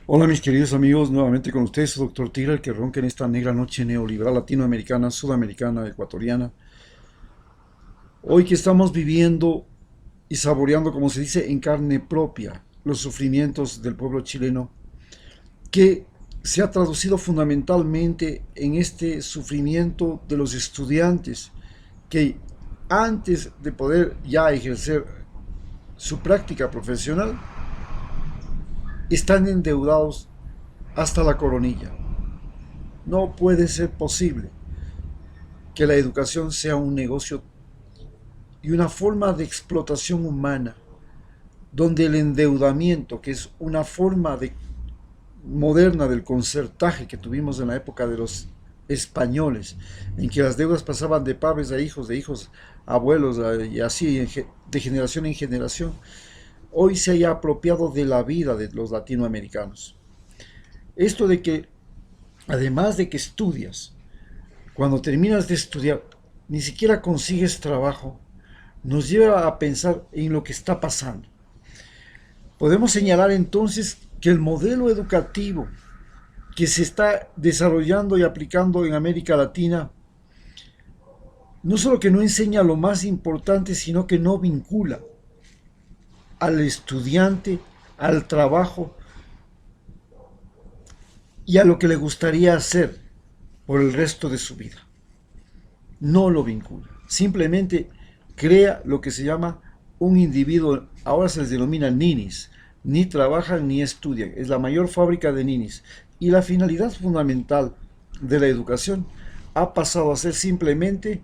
Hola mis queridos amigos, nuevamente con ustedes, su doctor Tira, el que ronca en esta negra noche neoliberal latinoamericana, sudamericana, ecuatoriana. Hoy que estamos viviendo y saboreando, como se dice, en carne propia, los sufrimientos del pueblo chileno, que se ha traducido fundamentalmente en este sufrimiento de los estudiantes, que antes de poder ya ejercer su práctica profesional, están endeudados hasta la coronilla. No puede ser posible que la educación sea un negocio y una forma de explotación humana, donde el endeudamiento, que es una forma moderna del concertaje que tuvimos en la época de los españoles, en que las deudas pasaban de padres a hijos, de hijos a abuelos, y así de generación en generación, hoy se haya apropiado de la vida de los latinoamericanos. Esto de que, además de que estudias, cuando terminas de estudiar, ni siquiera consigues trabajo, nos lleva a pensar en lo que está pasando. Podemos señalar entonces que el modelo educativo que se está desarrollando y aplicando en América Latina no solo que no enseña lo más importante, sino que no vincula al estudiante, al trabajo y a lo que le gustaría hacer por el resto de su vida. No lo vincula. Simplemente crea lo que se llama un individuo, ahora se les denomina ninis, ni trabajan ni estudian, es la mayor fábrica de ninis. Y la finalidad fundamental de la educación ha pasado a ser simplemente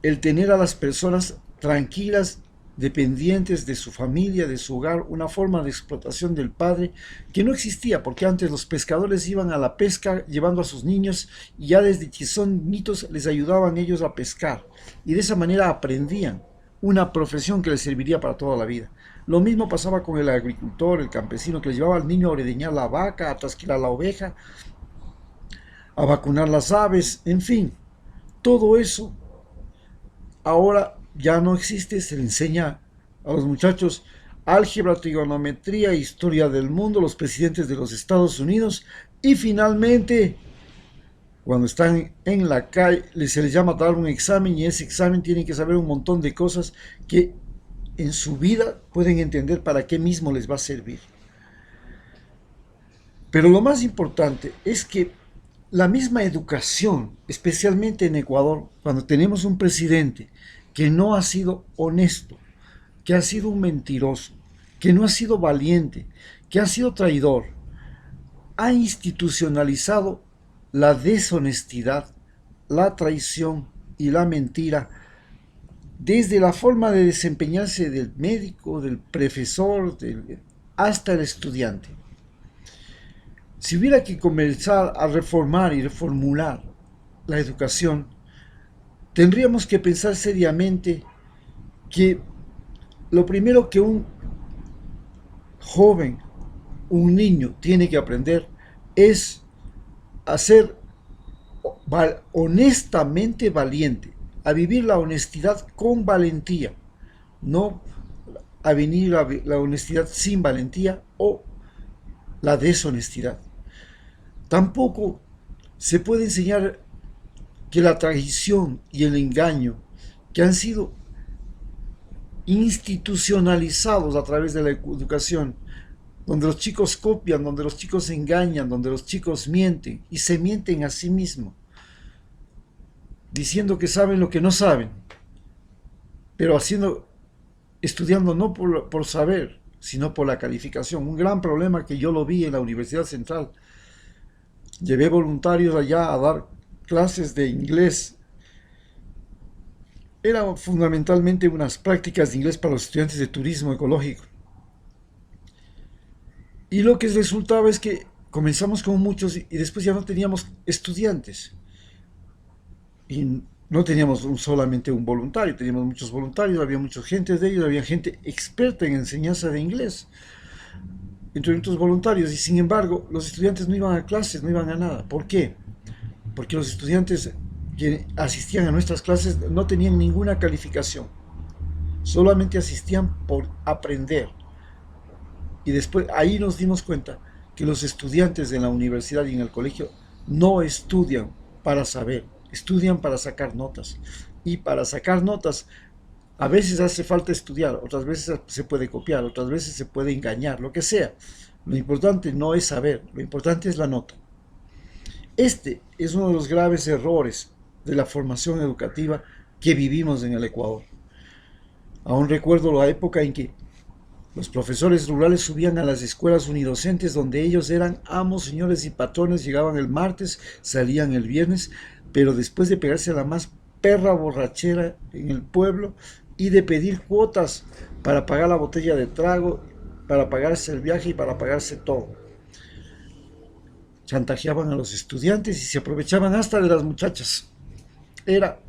el tener a las personas tranquilas, dependientes de su familia, de su hogar, una forma de explotación del padre que no existía, porque antes los pescadores iban a la pesca llevando a sus niños y ya desde que son niños les ayudaban ellos a pescar y de esa manera aprendían una profesión que les serviría para toda la vida. Lo mismo pasaba con el agricultor, el campesino que les llevaba al niño a ordeñar la vaca, a trasquilar la oveja, a vacunar las aves, en fin, todo eso ahora ya no existe, se le enseña a los muchachos álgebra, trigonometría, historia del mundo, los presidentes de los Estados Unidos y finalmente, cuando están en la calle, se les llama a dar un examen y ese examen tienen que saber un montón de cosas que en su vida pueden entender para qué mismo les va a servir. Pero lo más importante es que la misma educación, especialmente en Ecuador, cuando tenemos un presidente que no ha sido honesto, que ha sido un mentiroso, que no ha sido valiente, que ha sido traidor, ha institucionalizado la deshonestidad, la traición y la mentira desde la forma de desempeñarse del médico, del profesor, hasta el estudiante. Si hubiera que comenzar a reformar y reformular la educación, tendríamos que pensar seriamente que lo primero que un joven, un niño tiene que aprender es a ser honestamente valiente, a vivir la honestidad con valentía, no a venir la honestidad sin valentía o la deshonestidad. Tampoco se puede enseñar que la traición y el engaño que han sido institucionalizados a través de la educación, donde los chicos copian, donde los chicos engañan, donde los chicos mienten y se mienten a sí mismos, diciendo que saben lo que no saben, pero estudiando no por saber, sino por la calificación. Un gran problema que yo lo vi en la Universidad Central. Llevé voluntarios allá a dar clases de inglés. Eran fundamentalmente unas prácticas de inglés para los estudiantes de turismo ecológico. Y lo que resultaba es que comenzamos con muchos y después ya no teníamos estudiantes. Y no teníamos solamente un voluntario, teníamos muchos voluntarios, había mucha gente de ellos, había gente experta en enseñanza de inglés entre nuestros voluntarios y sin embargo los estudiantes no iban a clases, no iban a nada. ¿Por qué? Porque los estudiantes que asistían a nuestras clases no tenían ninguna calificación, solamente asistían por aprender. Y después ahí nos dimos cuenta que los estudiantes en la universidad y en el colegio no estudian para saber, estudian para sacar notas. Y para sacar notas a veces hace falta estudiar, otras veces se puede copiar, otras veces se puede engañar, lo que sea. Lo importante no es saber, lo importante es la nota. Este es uno de los graves errores de la formación educativa que vivimos en el Ecuador. Aún recuerdo la época en que los profesores rurales subían a las escuelas unidocentes donde ellos eran amos, señores y patrones, llegaban el martes, salían el viernes, pero después de pegarse a la más perra borrachera en el pueblo y de pedir cuotas para pagar la botella de trago, para pagarse el viaje y para pagarse todo. Chantajeaban a los estudiantes y se aprovechaban hasta de las muchachas. Era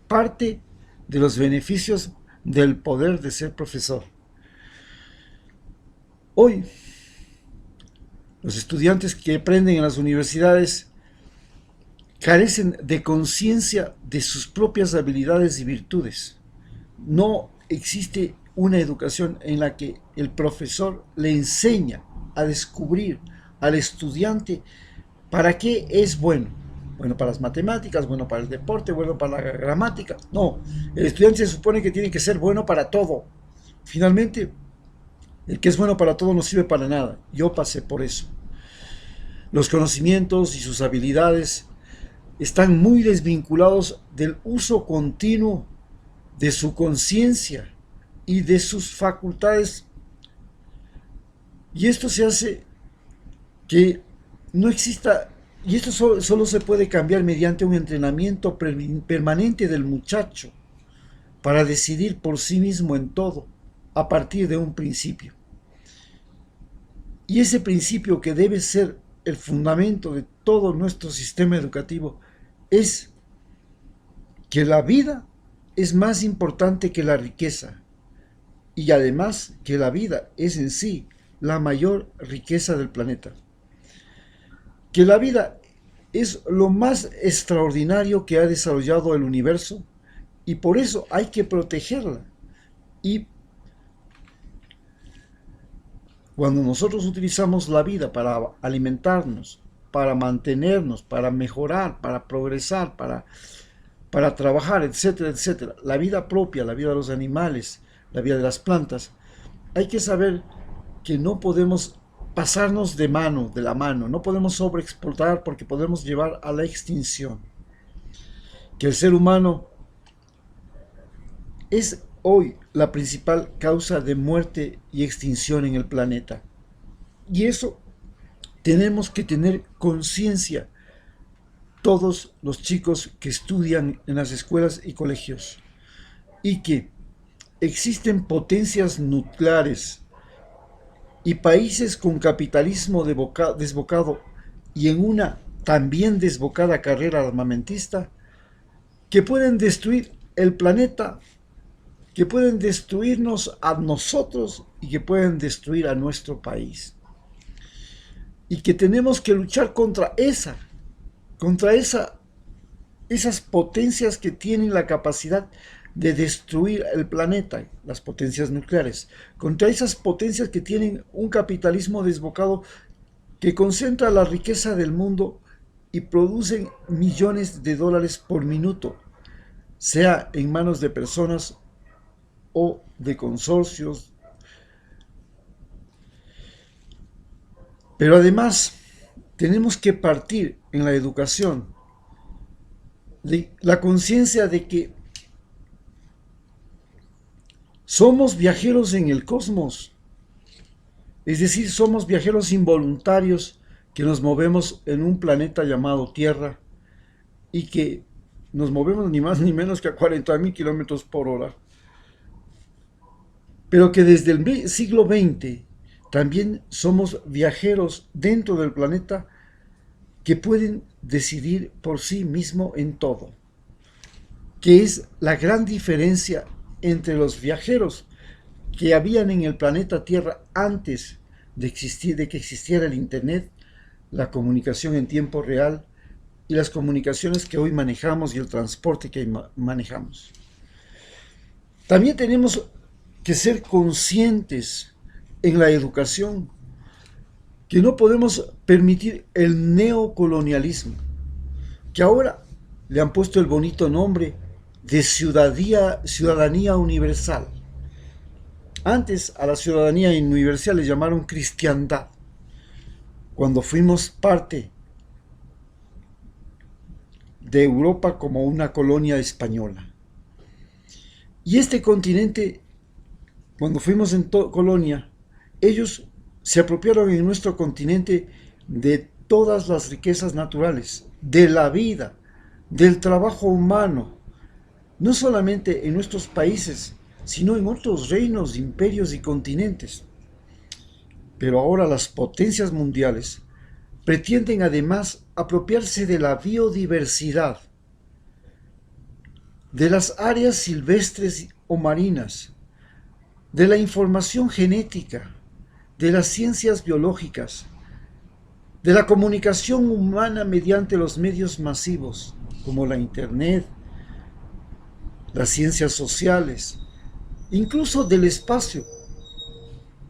parte de los beneficios del poder de ser profesor. Hoy, los estudiantes que aprenden en las universidades carecen de conciencia de sus propias habilidades y virtudes. No existe una educación en la que el profesor le enseña a descubrir al estudiante para qué es bueno. Bueno para las matemáticas, bueno para el deporte, bueno para la gramática. No, el estudiante se supone que tiene que ser bueno para todo. Finalmente, el que es bueno para todo no sirve para nada. Yo pasé por eso. Los conocimientos y sus habilidades están muy desvinculados del uso continuo de su conciencia y de sus facultades. Y esto se hace que no exista, y esto solo se puede cambiar mediante un entrenamiento permanente del muchacho para decidir por sí mismo en todo, a partir de un principio. Y ese principio que debe ser el fundamento de todo nuestro sistema educativo es que la vida es más importante que la riqueza y además que la vida es en sí la mayor riqueza del planeta. Que la vida es lo más extraordinario que ha desarrollado el universo y por eso hay que protegerla. Y cuando nosotros utilizamos la vida para alimentarnos, para mantenernos, para mejorar, para progresar, para trabajar, etcétera, etcétera, la vida propia, la vida de los animales, la vida de las plantas, hay que saber que no podemos pasarnos de la mano, no podemos sobreexplotar porque podemos llevar a la extinción. Que el ser humano es hoy la principal causa de muerte y extinción en el planeta. Y eso tenemos que tener conciencia todos los chicos que estudian en las escuelas y colegios. Y que existen potencias nucleares y países con capitalismo desbocado y en una también desbocada carrera armamentista que pueden destruir el planeta, que pueden destruirnos a nosotros y que pueden destruir a nuestro país. Y que tenemos que luchar contra esas potencias que tienen la capacidad de destruir el planeta, las potencias nucleares, contra esas potencias que tienen un capitalismo desbocado que concentra la riqueza del mundo y producen millones de dólares por minuto, sea en manos de personas o de consorcios. Pero además, tenemos que partir en la educación de la conciencia de que somos viajeros en el cosmos, es decir, somos viajeros involuntarios que nos movemos en un planeta llamado Tierra y que nos movemos ni más ni menos que a 40.000 kilómetros por hora. Pero que desde el siglo XX también somos viajeros dentro del planeta que pueden decidir por sí mismo en todo, que es la gran diferencia entre los viajeros que habían en el planeta Tierra antes de que existiera el Internet, la comunicación en tiempo real y las comunicaciones que hoy manejamos y el transporte que manejamos. También tenemos que ser conscientes en la educación que no podemos permitir el neocolonialismo, que ahora le han puesto el bonito nombre de ciudadanía universal. Antes a la ciudadanía universal le llamaron cristiandad, cuando fuimos parte de Europa como una colonia española. Y este continente, cuando fuimos en colonia, ellos se apropiaron en nuestro continente de todas las riquezas naturales, de la vida, del trabajo humano, no solamente en nuestros países, sino en otros reinos, imperios y continentes. Pero ahora las potencias mundiales pretenden además apropiarse de la biodiversidad, de las áreas silvestres o marinas, de la información genética, de las ciencias biológicas, de la comunicación humana mediante los medios masivos, como la Internet, las ciencias sociales, incluso del espacio.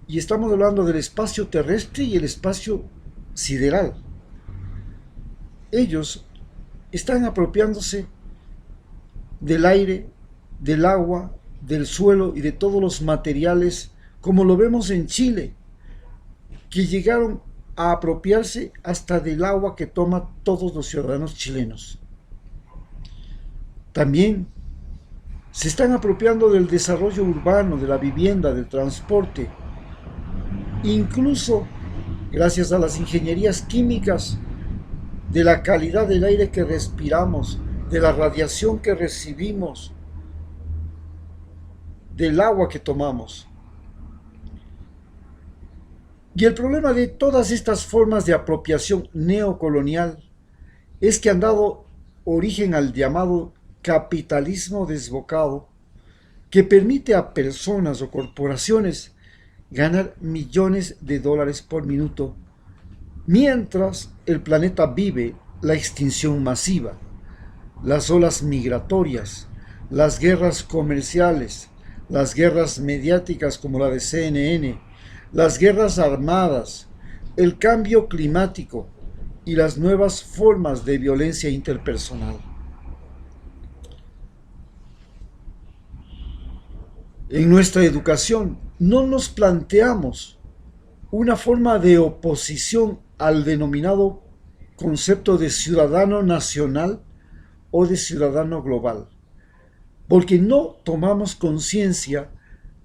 Y estamos hablando del espacio terrestre y el espacio sideral. Ellos están apropiándose del aire, del agua, del suelo y de todos los materiales, como lo vemos en Chile, que llegaron a apropiarse hasta del agua que toman todos los ciudadanos chilenos. También se están apropiando del desarrollo urbano, de la vivienda, del transporte, incluso gracias a las ingenierías químicas, de la calidad del aire que respiramos, de la radiación que recibimos, del agua que tomamos. Y el problema de todas estas formas de apropiación neocolonial es que han dado origen al llamado capitalismo desbocado, que permite a personas o corporaciones ganar millones de dólares por minuto, mientras el planeta vive la extinción masiva, las olas migratorias, las guerras comerciales, las guerras mediáticas como la de CNN, las guerras armadas, el cambio climático y las nuevas formas de violencia interpersonal. En nuestra educación no nos planteamos una forma de oposición al denominado concepto de ciudadano nacional o de ciudadano global, porque no tomamos conciencia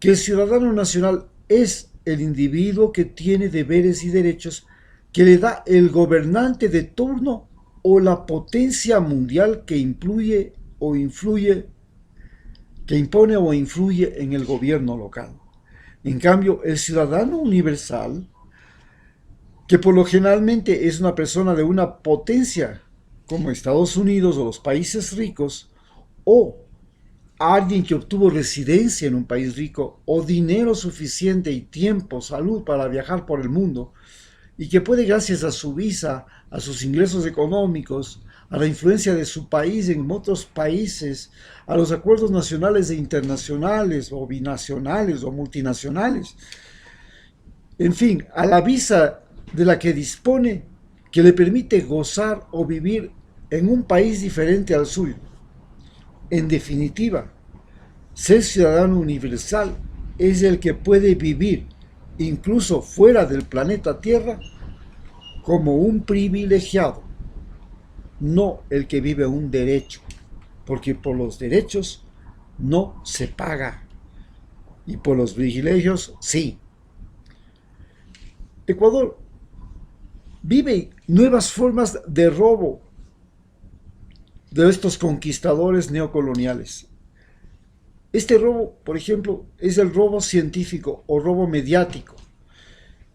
que el ciudadano nacional es el individuo que tiene deberes y derechos que le da el gobernante de turno o la potencia mundial que impone o influye en el gobierno local. En cambio, el ciudadano universal, que por lo generalmente es una persona de una potencia como Estados Unidos o los países ricos, o alguien que obtuvo residencia en un país rico, o dinero suficiente y tiempo, salud para viajar por el mundo, y que puede, gracias a su visa, a sus ingresos económicos, a la influencia de su país en otros países, a los acuerdos nacionales e internacionales, o binacionales, o multinacionales, en fin, a la visa de la que dispone, que le permite gozar o vivir en un país diferente al suyo. En definitiva, ser ciudadano universal es el que puede vivir, incluso fuera del planeta Tierra, como un privilegiado, no el que vive un derecho, porque por los derechos no se paga, y por los privilegios sí. Ecuador vive nuevas formas de robo de estos conquistadores neocoloniales. Este robo, por ejemplo, es el robo científico o robo mediático.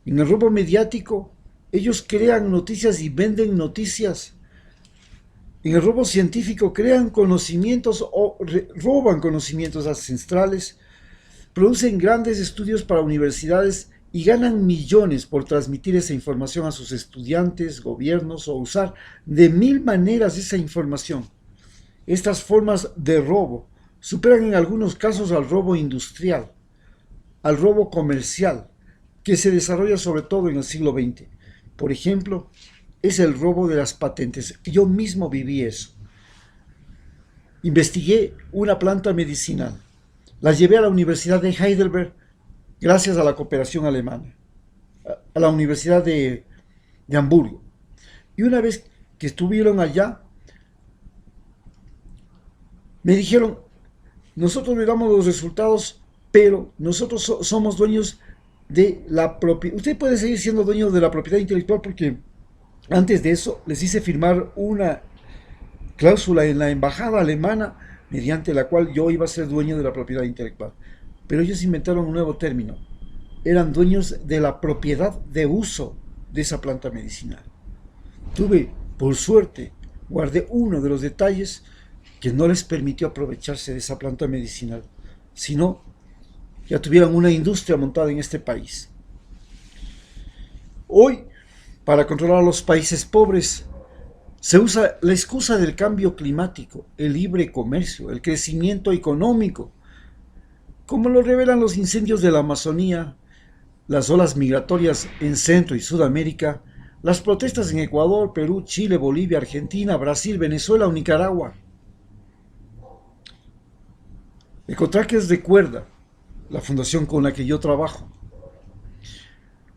En el robo mediático, ellos crean noticias y venden noticias. En el robo científico crean conocimientos o roban conocimientos ancestrales, producen grandes estudios para universidades y ganan millones por transmitir esa información a sus estudiantes, gobiernos o usar de mil maneras esa información. Estas formas de robo superan en algunos casos al robo industrial, al robo comercial, que se desarrolla sobre todo en el siglo XX. Por ejemplo, es el robo de las patentes. Yo mismo viví eso. Investigué una planta medicinal. La llevé a la Universidad de Heidelberg gracias a la cooperación alemana, a la Universidad de Hamburgo. Y una vez que estuvieron allá, me dijeron, nosotros le damos los resultados, pero nosotros somos dueños de la propiedad. Usted puede seguir siendo dueño de la propiedad intelectual porque antes de eso les hice firmar una cláusula en la embajada alemana mediante la cual yo iba a ser dueño de la propiedad intelectual. Pero ellos inventaron un nuevo término. Eran dueños de la propiedad de uso de esa planta medicinal. Tuve, por suerte, guardé uno de los detalles que no les permitió aprovecharse de esa planta medicinal, sino ya tuvieran una industria montada en este país. Hoy, para controlar a los países pobres, se usa la excusa del cambio climático, el libre comercio, el crecimiento económico, como lo revelan los incendios de la Amazonía, las olas migratorias en Centro y Sudamérica, las protestas en Ecuador, Perú, Chile, Bolivia, Argentina, Brasil, Venezuela o Nicaragua. Ecotrackers recuerda, la fundación con la que yo trabajo,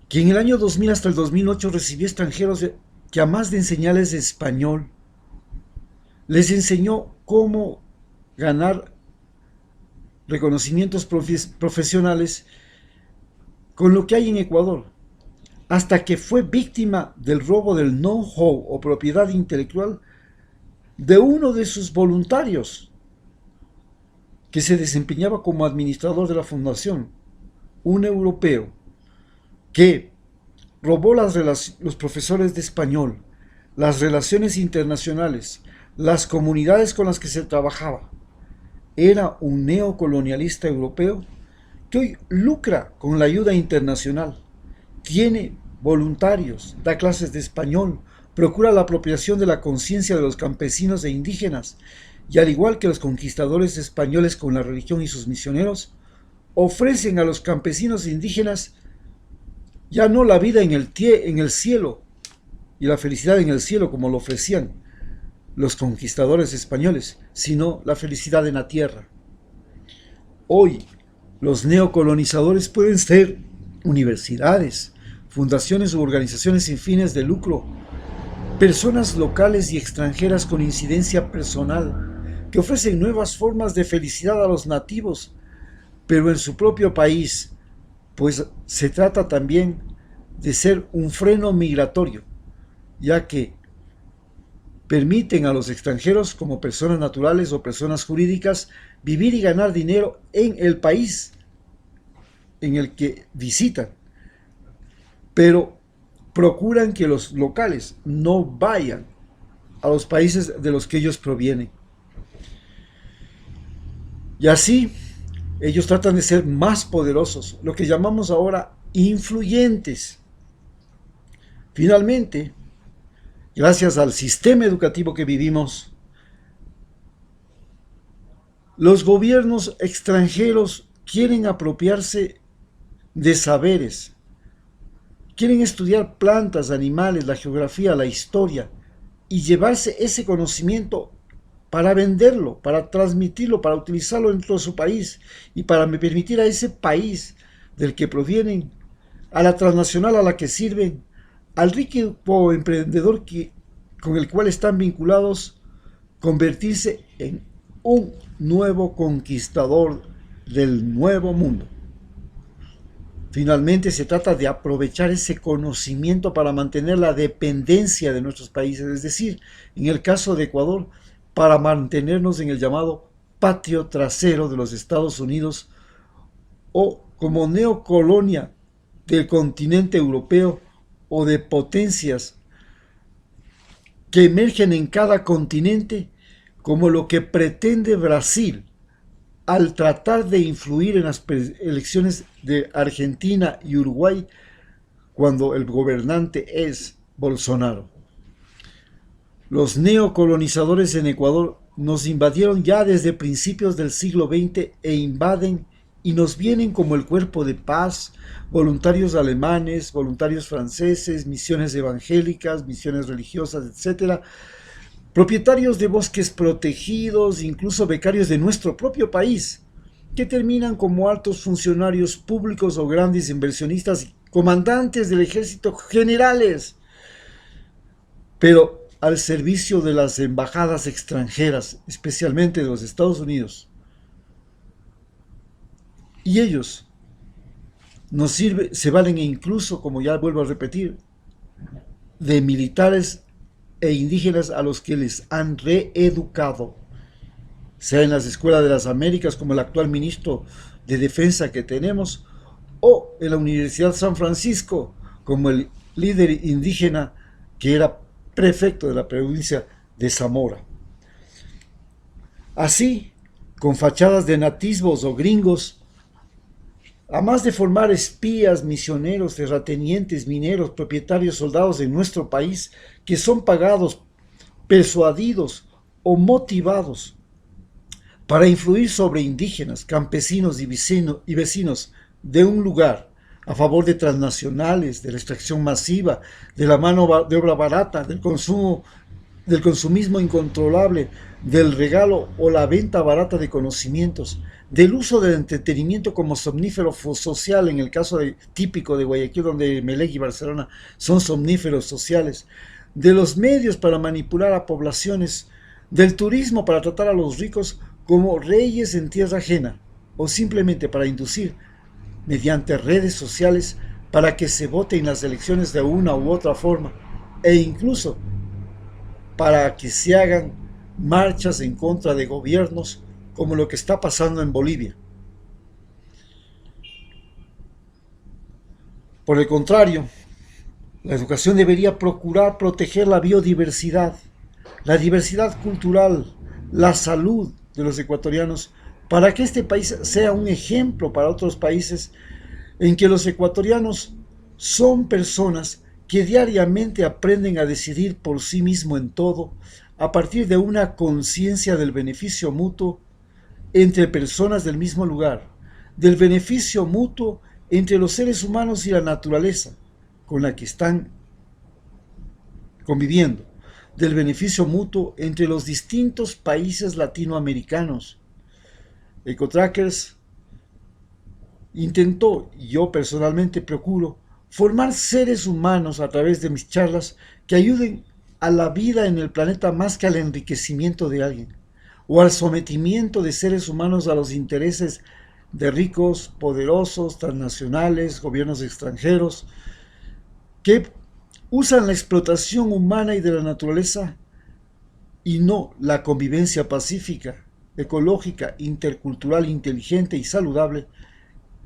que en el año 2000 hasta el 2008 recibió extranjeros que, a más de enseñarles español, les enseñó cómo ganar reconocimientos profesionales con lo que hay en Ecuador, hasta que fue víctima del robo del know-how o propiedad intelectual de uno de sus voluntarios, que se desempeñaba como administrador de la fundación, un europeo, que robó los profesores de español, las relaciones internacionales, las comunidades con las que se trabajaba. Era un neocolonialista europeo que hoy lucra con la ayuda internacional, tiene voluntarios, da clases de español, procura la apropiación de la conciencia de los campesinos e indígenas, y al igual que los conquistadores españoles con la religión y sus misioneros, ofrecen a los campesinos e indígenas ya no la vida en el cielo y la felicidad en el cielo como lo ofrecían los conquistadores españoles, sino la felicidad en la tierra. Hoy, los neocolonizadores pueden ser universidades, fundaciones u organizaciones sin fines de lucro, personas locales y extranjeras con incidencia personal, que ofrecen nuevas formas de felicidad a los nativos, pero en su propio país, pues se trata también de ser un freno migratorio, ya que permiten a los extranjeros, como personas naturales o personas jurídicas, vivir y ganar dinero en el país en el que visitan, pero procuran que los locales no vayan a los países de los que ellos provienen. Y así, ellos tratan de ser más poderosos, lo que llamamos ahora influyentes. Finalmente, gracias al sistema educativo que vivimos, los gobiernos extranjeros quieren apropiarse de saberes, quieren estudiar plantas, animales, la geografía, la historia, y llevarse ese conocimiento para venderlo, para transmitirlo, para utilizarlo dentro de su país y para permitir a ese país del que provienen, a la transnacional a la que sirven, al rico emprendedor con el cual están vinculados, convertirse en un nuevo conquistador del nuevo mundo. Finalmente se trata de aprovechar ese conocimiento para mantener la dependencia de nuestros países, es decir, en el caso de Ecuador, para mantenernos en el llamado patio trasero de los Estados Unidos o como neocolonia del continente europeo o de potencias que emergen en cada continente, como lo que pretende Brasil al tratar de influir en las elecciones de Argentina y Uruguay cuando el gobernante es Bolsonaro. Los neocolonizadores en Ecuador nos invadieron ya desde principios del siglo XX e invaden y nos vienen como el Cuerpo de Paz, voluntarios alemanes, voluntarios franceses, misiones evangélicas, misiones religiosas, etcétera, propietarios de bosques protegidos, incluso becarios de nuestro propio país, que terminan como altos funcionarios públicos o grandes inversionistas, comandantes del ejército, generales, pero al servicio de las embajadas extranjeras, especialmente de los Estados Unidos. Y ellos se valen incluso, como ya vuelvo a repetir, de militares e indígenas a los que les han reeducado, sea en las escuelas de las Américas, como el actual ministro de Defensa que tenemos, o en la Universidad San Francisco, como el líder indígena que era prefecto de la provincia de Zamora. Así, con fachadas de nativos o gringos, a más de formar espías, misioneros, terratenientes, mineros, propietarios, soldados en nuestro país, que son pagados, persuadidos o motivados para influir sobre indígenas, campesinos y vecinos de un lugar a favor de transnacionales, de la extracción masiva, de la mano de obra barata, del consumismo incontrolable, del regalo o la venta barata de conocimientos, del uso del entretenimiento como somnífero social, en el caso típico de Guayaquil, donde Melec y Barcelona son somníferos sociales, de los medios para manipular a poblaciones, del turismo para tratar a los ricos como reyes en tierra ajena, o simplemente para inducir, mediante redes sociales, para que se vote en las elecciones de una u otra forma, e incluso para que se hagan marchas en contra de gobiernos como lo que está pasando en Bolivia. Por el contrario, la educación debería procurar proteger la biodiversidad, la diversidad cultural, la salud de los ecuatorianos, para que este país sea un ejemplo para otros países en que los ecuatorianos son personas que diariamente aprenden a decidir por sí mismo en todo, a partir de una conciencia del beneficio mutuo entre personas del mismo lugar, del beneficio mutuo entre los seres humanos y la naturaleza con la que están conviviendo, del beneficio mutuo entre los distintos países latinoamericanos. EcoTrackers intentó, y yo personalmente procuro, formar seres humanos a través de mis charlas que ayuden a la vida en el planeta más que al enriquecimiento de alguien, o al sometimiento de seres humanos a los intereses de ricos, poderosos, transnacionales, gobiernos extranjeros, que usan la explotación humana y de la naturaleza y no la convivencia pacífica, ecológica, intercultural, inteligente y saludable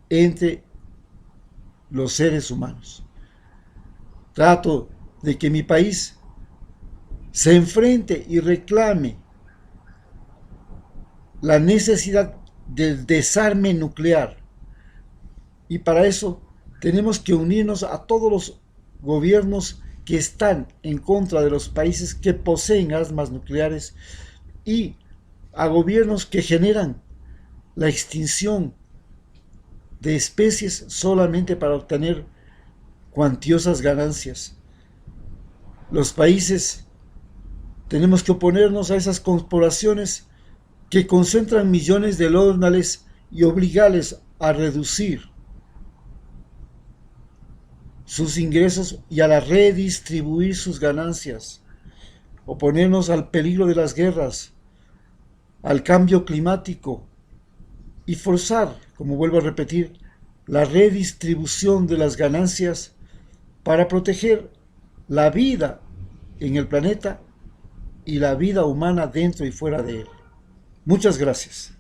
entre los seres humanos. Trato de que mi país se enfrente y reclame la necesidad del desarme nuclear, y para eso tenemos que unirnos a todos los gobiernos que están en contra de los países que poseen armas nucleares y a gobiernos que generan la extinción de especies solamente para obtener cuantiosas ganancias. Los países tenemos que oponernos a esas corporaciones que concentran millones de dólares y obligarles a reducir sus ingresos y a la redistribuir sus ganancias, oponernos al peligro de las guerras, al cambio climático y forzar, como vuelvo a repetir, la redistribución de las ganancias para proteger la vida en el planeta y la vida humana dentro y fuera de él. Muchas gracias.